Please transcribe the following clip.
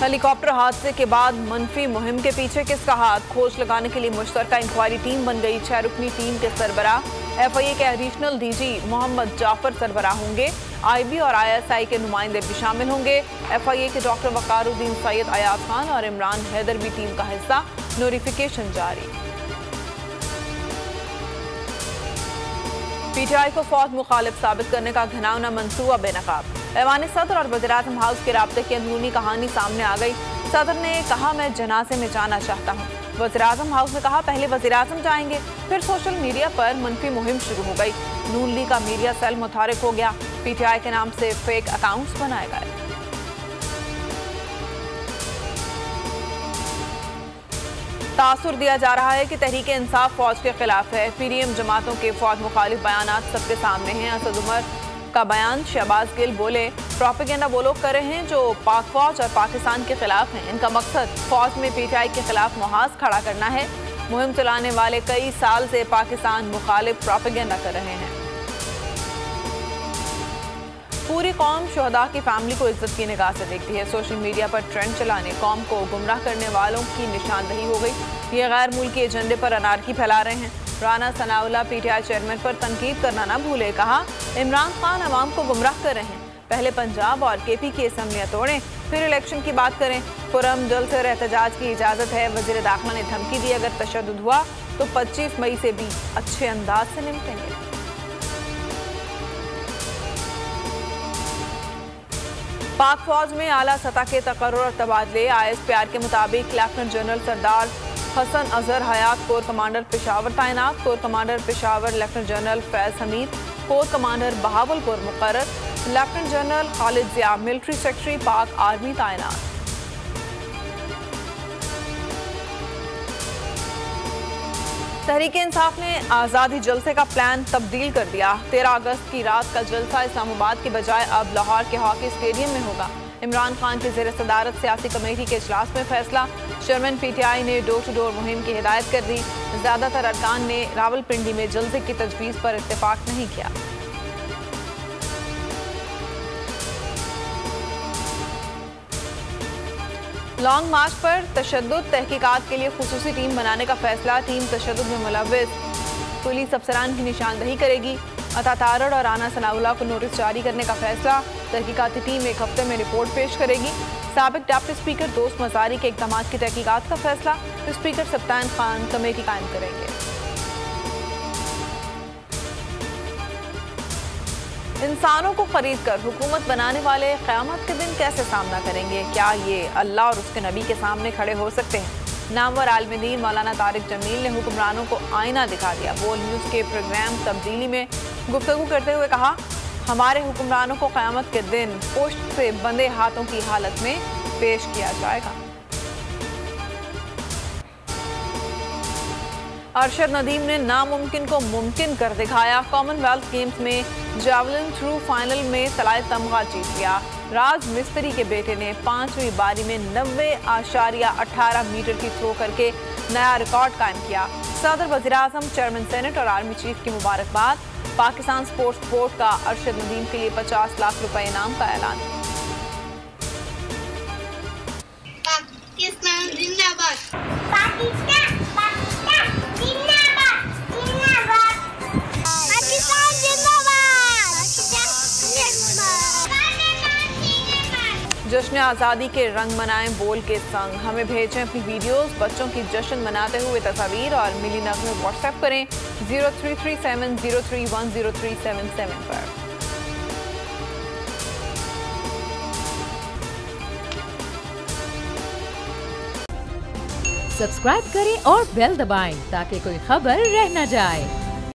Helicopter हादसे के बाद मनफी मुहिम के पीछे किसका हाथ, खोज लगाने के लिए मुश्तरका इंक्वायरी टीम बन गई। 6 रुकनी टीम के सरबराह FIA के एडिशनल DG मोहम्मद जाफर सरबराह होंगे। IB और ISI के नुमाइंदे भी शामिल होंगे। FIA के डॉक्टर वकारुद्दीन सैयद अयाज खान और इमरान हैदर भी टीम का हिस्सा। नोटिफिकेशन जारी। PTI को फौज मुखालिफ साबित करने का घिनौना मंसूबा बेनकाब। ऐवान सदर और वज़ीर-ए-आज़म हाउस के राब्ते की अंदरूनी कहानी सामने आ गई। सदर ने कहा, मैं जनाजे में जाना चाहता हूँ। वज़ीर-ए-आज़म हाउस ने कहा, पहले वज़ीर-ए-आज़म जाएंगे। फिर सोशल मीडिया पर मनफी मुहिम शुरू हो गई। नून लीग का मीडिया सेल मुतहरिक हो गया। PTI के नाम से फेक अकाउंट्स बनाए गए। तासुर दिया जा रहा है कि तहरीके इंसाफ फौज के खिलाफ है। PDM जमातों के फौज मुखालिफ बयानात सबके सामने हैं। असद उमर का बयान, शहबाज गिल बोले, प्रोपेगेंडा वो लोग कर रहे हैं जो पाक फौज और पाकिस्तान के खिलाफ हैं। इनका मकसद फौज में PTI के खिलाफ मुहाज खड़ा करना है। मुहिम चलाने वाले कई साल से पाकिस्तान मुखालिफ प्रोपेगेंडा कर रहे हैं। पूरी कौम शोहदा की फैमिली को इज्जत की निगाह से देखती है। सोशल मीडिया पर ट्रेंड चलाने, कौम को गुमराह करने वालों की निशानदही हो गई। ये गैर मुल्की एजेंडे पर अनारकी फैला रहे हैं। राना सनाउल्लाह PTI चेयरमैन पर तनकीद करना ना भूले। कहा, इमरान खान अवाम को गुमराह कर रहे हैं। पहले पंजाब और KP की असम्बलियाँ तोड़ें, फिर इलेक्शन की बात करें। पुरम जल से एहतजाज की इजाज़त है। वज़ीर दाखिला ने धमकी दी, अगर तशद्दुद हुआ तो 25 मई से भी अच्छे अंदाज से निपटेंगे। पाक फौज में आला सतह के तकर्रुर और तबादले। ISPR के मुताबिक लेफ्टिनेंट जनरल सरदार हसन अजहर हयात कोर कमांडर पेशावर तैनात। Core commander Peshawar lieutenant general Faiz Hamid, core commander Bahawalpur मुकर्रर। लेफ्टिनेंट जनरल खालिद जिया मिलिट्री सेक्रेटरी पाक आर्मी तैनात। तहरीक इंसाफ ने आज़ादी जलसे का प्लान तब्दील कर दिया। 13 अगस्त की रात का जलसा इस्लामाबाद के बजाय अब लाहौर के हॉकी स्टेडियम में होगा। इमरान खान की ज़ेर सदारत सियासी कमेटी के इजलास में फैसला। चेयरमैन PTI ने डोर टू डोर मुहिम की हिदायत कर दी। ज़्यादातर अरकान ने रावलपिंडी में जलसे की तजवीज़ पर इत्तेफाक नहीं किया। लॉन्ग मार्च पर तशद्दुद तहकीकात के लिए खुसूसी टीम बनाने का फैसला। टीम तशद्दुद में मुलव्विस पुलिस अफसरान की निशानदही करेगी। अता तारड़ और राना सनाउल्लाह को नोटिस जारी करने का फैसला। तहकीकाती टीम 1 हफ्ते में रिपोर्ट पेश करेगी। साबिक डिप्टी स्पीकर दोस्त मजारी के इक़दामात की तहकीकात का फैसला। स्पीकर सब्तान खान कमेटी कायम करेंगे। इंसानों को खरीद कर हुकूमत बनाने वाले क़यामत के दिन कैसे सामना करेंगे? क्या ये अल्लाह और उसके नबी के सामने खड़े हो सकते हैं? नामवर आलिम दीन मौलाना तारिक जमील ने हुक्मरानों को आईना दिखा दिया। बोल न्यूज़ के प्रोग्राम तब्दीली में गुफ्तगू करते हुए कहा, हमारे हुक्मरानों को क़यामत के दिन पोस्ट से बंधे हाथों की हालत में पेश किया जाएगा। अरशद नदीम ने नामुमकिन को मुमकिन कर दिखाया। कॉमनवेल्थ गेम्स में जैवलिन थ्रू फाइनल में तलाए तमगा जीत लिया। राज मिस्त्री के बेटे ने 5वीं बारी में 90.18 मीटर की थ्रो करके नया रिकॉर्ड कायम किया। सदर, वज़ीर-ए-आज़म, चेयरमैन सेनेट और आर्मी चीफ की मुबारकबाद। पाकिस्तान स्पोर्ट्स बोर्ड का अरशद नदीम के लिए 50 लाख रुपए इनाम का ऐलान। पाकिस्तान जिंदाबाद, पाकिस्तान पाकिस्तान जिंदाबाद, जिंदाबाद, पाकिस्तान जिंदाबाद, जश्न आज़ादी के रंग मनाएं बोल के संग। हमें भेजें अपनी वीडियोस, बच्चों की जश्न मनाते हुए तस्वीर और मिली नगमे व्हाट्सएप करें 0337031037 पर। सब्सक्राइब करें और बेल दबाएं ताकि कोई खबर रह न जाए।